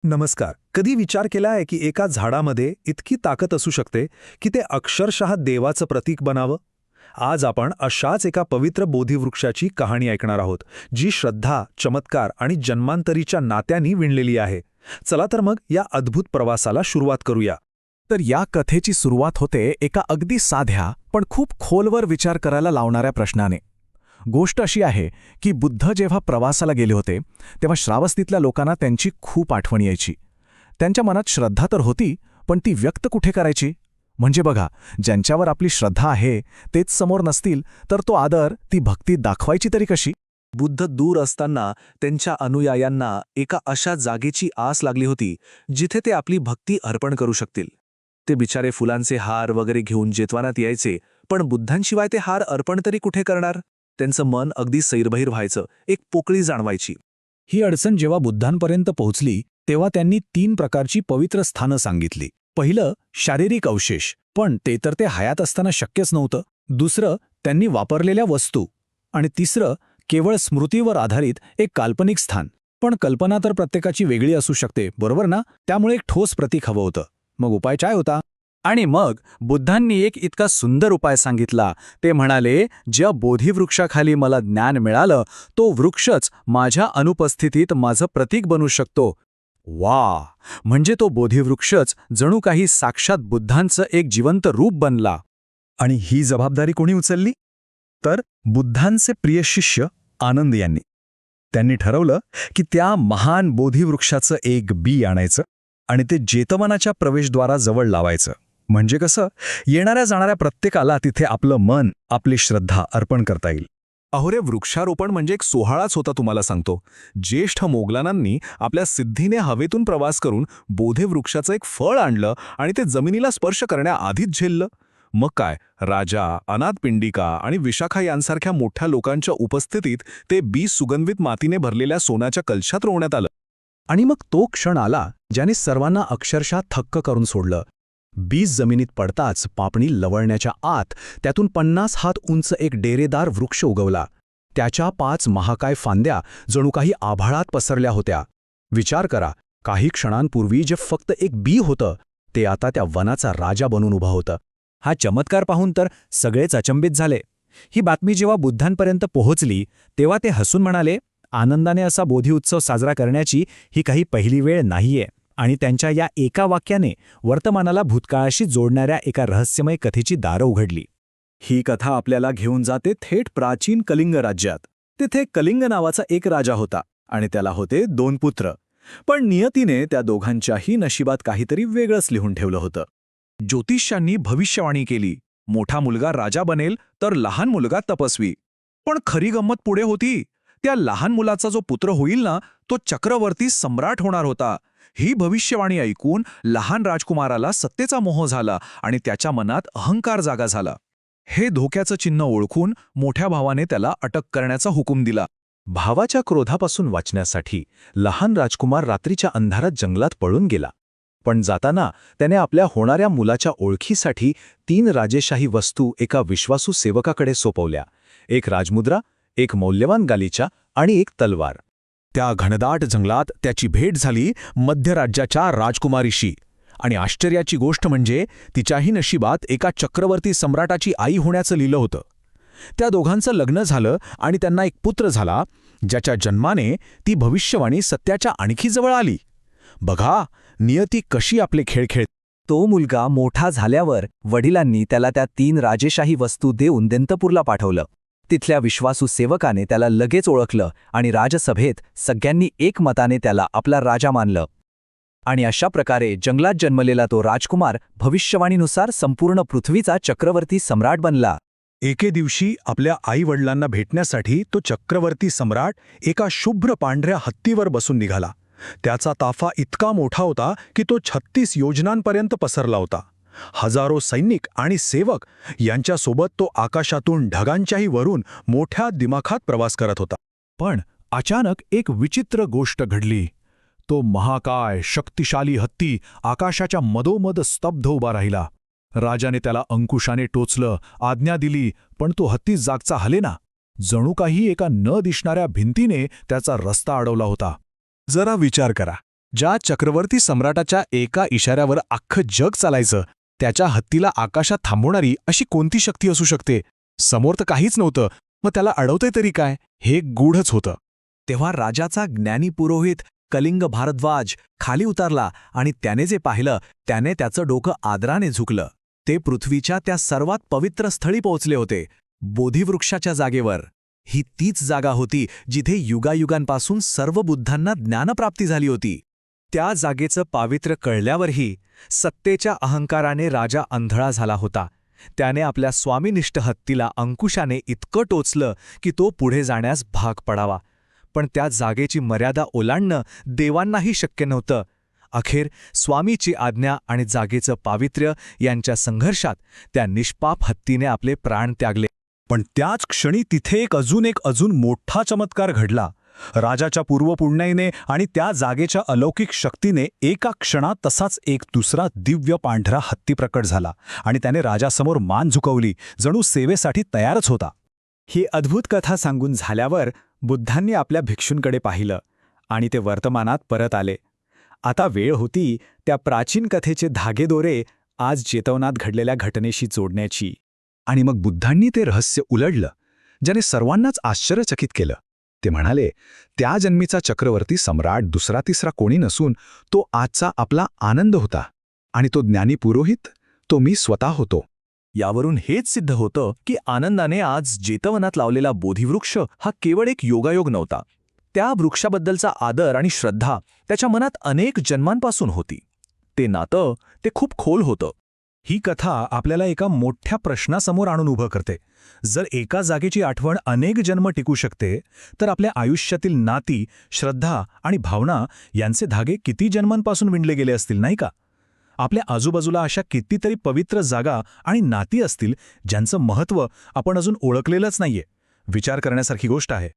नमस्कार. कधी विचार केला आहे की एका झाडामध्ये इतकी ताकद असू शकते की ते अक्षरशः देवाचं प्रतीक बनावं? आज आपण अशाच एका पवित्र बोधिवृक्षाची कहाणी ऐकणार आहोत, जी श्रद्धा, चमत्कार आणि जन्मांतरीच्या नात्यांनी विणलेली आहे. चला तर मग या अद्भुत प्रवासाला सुरुवात करूया. तर या कथेची सुरुवात होते एका अगदी साध्या पण खूप खोलवर विचार करायला लावणाऱ्या प्रश्नाने. गोष्ट अशी आहे की बुद्ध जेव्हा प्रवासाला गेले होते तेव्हा श्रावस्तीतल्या लोकांना त्यांची खूप आठवण यायची. त्यांच्या मनात श्रद्धा तर होती, पण ती व्यक्त कुठे करायची? म्हणजे बघा, ज्यांच्यावर आपली श्रद्धा आहे तेच समोर नसतील तर तो आदर, ती भक्ती दाखवायची तरी कशी? बुद्ध दूर असताना त्यांच्या अनुयायांना एका अशा जागेची आस लागली होती जिथे ते आपली भक्ती अर्पण करू शकतील. ते बिचारे फुलांचे हार वगैरे घेऊन जेतवानात यायचे, पण बुद्धांशिवाय ते हार अर्पण तरी कुठे करणार? त्यांचं मन अगदी सैरभैर व्हायचं, एक पोकळी जाणवायची. ही अडचण जेव्हा बुद्धांपर्यंत पोहोचली तेव्हा त्यांनी 3 प्रकारची पवित्र स्थानं सांगितली. पहिलं, शारीरिक अवशेष, पण ते तर ते हयात असताना शक्यच नव्हतं. दुसरं, त्यांनी वापरलेल्या वस्तू. आणि तिसरं, केवळ स्मृतीवर आधारित एक काल्पनिक स्थान. पण कल्पना तर प्रत्येकाची वेगळी असू शकते, बरोबर ना? त्यामुळे एक ठोस प्रतीक हवं होतं. मग उपाय काय होता? आणि मग बुद्धांनी एक इतका सुंदर उपाय सांगितला. ते म्हणाले, ज्या बोधिवृक्षाखाली मला ज्ञान मिळालं तो वृक्षच माझ्या अनुपस्थितीत माझं प्रतीक बनू शकतो. वा! म्हणजे तो बोधिवृक्षच जणू काही साक्षात बुद्धांचं एक जिवंत रूप बनला. आणि ही जबाबदारी कोणी उचलली? तर बुद्धांचे प्रिय शिष्य आनंद यांनी. त्यांनी ठरवलं की त्या महान बोधिवृक्षाचं एक बी आणायचं आणि ते जेतवनाच्या प्रवेशद्वाराजवळ लावायचं. म्हणजे कसं, येणाऱ्या जाणाऱ्या प्रत्येकाला तिथे आपलं मन, आपली श्रद्धा अर्पण करता येईल. अहो रे, वृक्षारोपण म्हणजे एक सोहळाच होता, तुम्हाला सांगतो. ज्येष्ठ मोगलांनी आपल्या सिद्धीने हवेतून प्रवास करून बोधिवृक्षाचं एक फळ आणलं आणि ते जमिनीला स्पर्श करण्याआधीच झेललं. मग काय, राजा, अनाथपिंडिका आणि विशाखा यांसारख्या मोठ्या लोकांच्या उपस्थितीत ते बी सुगंधित मातीने भरलेल्या सोन्याच्या कलशात रोवण्यात आलं. आणि मग तो क्षण आला ज्याने सर्वांना अक्षरशः थक्क करून सोडलं. बीज जमिनीत पडताच पापणी लवळण्याच्या आत त्यातून 50 हात उंच एक डेरेदार वृक्ष उगवला. त्याच्या 5 महाकाय फांद्या जणू काही आभाळात पसरल्या होत्या. विचार करा, काही क्षणांपूर्वी जे फक्त एक बी होतं ते आता त्या वनाचा राजा बनून उभं होतं. हा चमत्कार पाहून तर सगळेच अचंबित झाले. ही बातमी जेव्हा बुद्धांपर्यंत पोहोचली तेव्हा ते हसून म्हणाले, आनंदाने असा बोधी उत्सव साजरा करण्याची ही काही पहिली वेळ नाहीये. आणि त्यांच्या या एका वाक्याने वर्तमानाला भूतकाळाशी जोडणाऱ्या एका रहस्यमय कथेची दारं उघडली. ही कथा आपल्याला घेऊन जाते थेट प्राचीन कलिंग राज्यात. तिथे कलिंग नावाचा एक राजा होता आणि त्याला होते 2 पुत्र. पण नियतीने त्या दोघांच्याही नशिबात काहीतरी वेगळंच लिहून ठेवलं होतं. ज्योतिष्यांनी भविष्यवाणी केली, मोठा मुलगा राजा बनेल तर लहान मुलगा तपस्वी. पण खरी गंमत पुढे होती. त्या लहान मुलाचा जो पुत्र होईल ना, तो चक्रवर्ती सम्राट होणार होता. ही भविष्यवाणी ऐकून लहान राजकुमाराला सत्तेचा मोह झाला आणि त्याच्या मनात अहंकार जागा झाला. हे धोक्याचं चिन्ह ओळखून मोठ्या भावाने त्याला अटक करण्याचा हुकूम दिला. भावाच्या क्रोधापासून वाचण्यासाठी लहान राजकुमार रात्रीच्या अंधारात जंगलात पळून गेला. पण जाताना त्याने आपल्या होणाऱ्या मुलाच्या ओळखीसाठी 3 राजेशाही वस्तू एका विश्वासू सेवकाकडे सोपवल्या. एक राजमुद्रा, एक मौल्यवान गालिचा आणि एक तलवार. त्या घनदाट जंगलात त्याची भेट झाली मध्यराज्याच्या राजकुमारीशी. आणि आश्चर्याची गोष्ट म्हणजे तिच्याही नशिबात एका चक्रवर्ती सम्राटाची आई होण्याचं लिहिलं होतं. त्या दोघांचं लग्न झालं आणि त्यांना एक पुत्र झाला, ज्याच्या जन्माने ती भविष्यवाणी सत्याच्या आणखी जवळ आली. बघा, नियती कशी आपले खेळ खेळते. तो मुलगा मोठा झाल्यावर वडिलांनी त्याला त्या 3 राजेशाही वस्तू देऊन दंतपूरला पाठवलं. तिथल्या विश्वासू सेवकाने त्याला लगेच ओळखलं आणि राजसभेत सगळ्यांनी एकमताने त्याला आपला राजा मानलं. आणि अशा प्रकारे जंगलात जन्मलेला तो राजकुमार भविष्यवाणीनुसार संपूर्ण पृथ्वीचा चक्रवर्ती सम्राट बनला. एके दिवशी आपल्या आई-वडिलांना भेटण्यासाठी तो चक्रवर्ती सम्राट एका शुभ्र पांढऱ्या हत्तीवर बसून निघाला. त्याचा ताफा इतका मोठा होता की तो 36 योजनांपर्यंत पसरला होता. हजारो सैनिक आणि सेवक यांच्यासोबत तो आकाशातून ढगांच्याही वरून मोठ्या दिमाखात प्रवास करत होता. पण अचानक एक विचित्र गोष्ट घडली. तो महाकाय शक्तिशाली हत्ती आकाशाच्या मधोमध स्तब्ध उभा राहिला. राजाने त्याला अंकुशाने टोचलं, आज्ञा दिली, पण तो हत्ती जागचा हलेना. जणू काही एका न दिसणाऱ्या भिंतीने त्याचा रस्ता अडवला होता. जरा विचार करा, ज्या चक्रवर्ती सम्राटाच्या एका इशाऱ्यावर अख्खं जग चालायचं, त्याच्या हत्तीला आकाशात थांबवणारी अशी कोणती शक्ती असू शकते? समोर तर काहीच नव्हतं, मग त्याला अडवतंय तरी काय? हे गूढच होतं. तेव्हा राजाचा ज्ञानी पुरोहित कलिंग भारद्वाज खाली उतरला आणि त्याने जे पाहिलं त्याने त्याचं डोकं आदराने झुकलं. ते पृथ्वीच्या त्या सर्वात पवित्र स्थळी पोहोचले होते, बोधिवृक्षाच्या जागेवर. ही तीच जागा होती जिथे युगायुगांपासून सर्व बुद्धांना ज्ञानप्राप्ती झाली होती. त्या जागेचं पावित्र्य कळल्यावरही सत्तेच्या अहंकाराने राजा अंधळा झाला होता. त्याने आपल्या स्वामीनिष्ठ हत्तीला अंकुशाने इतकं टोचलं की तो पुढे जाण्यास भाग पडावा. पण त्या जागेची मर्यादा ओलांडणं देवांनाही शक्य नव्हतं. अखेर स्वामीची आज्ञा आणि जागेचं पावित्र्य यांच्या संघर्षात त्या निष्पाप हत्तीने आपले प्राण त्यागले. पण त्याच क्षणी तिथे एक अजून मोठा चमत्कार घडला. राजाच्या पूर्वपुण्याईने आणि त्या जागेच्या अलौकिक शक्तीने एका क्षणात तसाच एक दुसरा दिव्य पांढरा हत्ती प्रकट झाला आणि त्याने राजासमोर मान झुकवली, जणू सेवेसाठी तयारच होता. ही अद्भुत कथा सांगून झाल्यावर बुद्धांनी आपल्या भिक्षूंकडे पाहिलं आणि ते वर्तमानात परत आले. आता वेळ होती त्या प्राचीन कथेचे धागेदोरे आज चेतवनात घडलेल्या घटनेशी जोडण्याची. आणि मग बुद्धांनी ते रहस्य उलगडलं, ज्याने सर्वांनाच आश्चर्यचकित केलं. ते म्हणाले, त्या जन्मीचा चक्रवर्ती सम्राट दुसरा तिसरा कोणी नसून तो आजचा आपला आनंद होता. आणि तो ज्ञानी पुरोहित, तो मी स्वतः होतो. यावरून हेच सिद्ध होतं की आनंदाने आज जेतवनात लावलेला बोधिवृक्ष हा केवळ एक योगायोग नव्हता. त्या वृक्षाबद्दलचा आदर आणि श्रद्धा त्याच्या मनात अनेक जन्मांपासून होती. ते नातं ते खूप खोल होतं. ही कथा आपल्याला एका मोठ्या प्रश्नासमोर आणून उभं करते. जर एका जागेची आठवण अनेक जन्म टिकू शकते, तर आपल्या आयुष्यातील नाती, श्रद्धा आणि भावना यांचे धागे किती जन्मांपासून विणले गेले असतील, नाही का? आपल्या आजूबाजूला अशा कितीतरी पवित्र जागा आणि नाती असतील ज्यांचं महत्त्व आपण अजून ओळखलेलंच नाहीये. विचार करण्यासारखी गोष्ट आहे.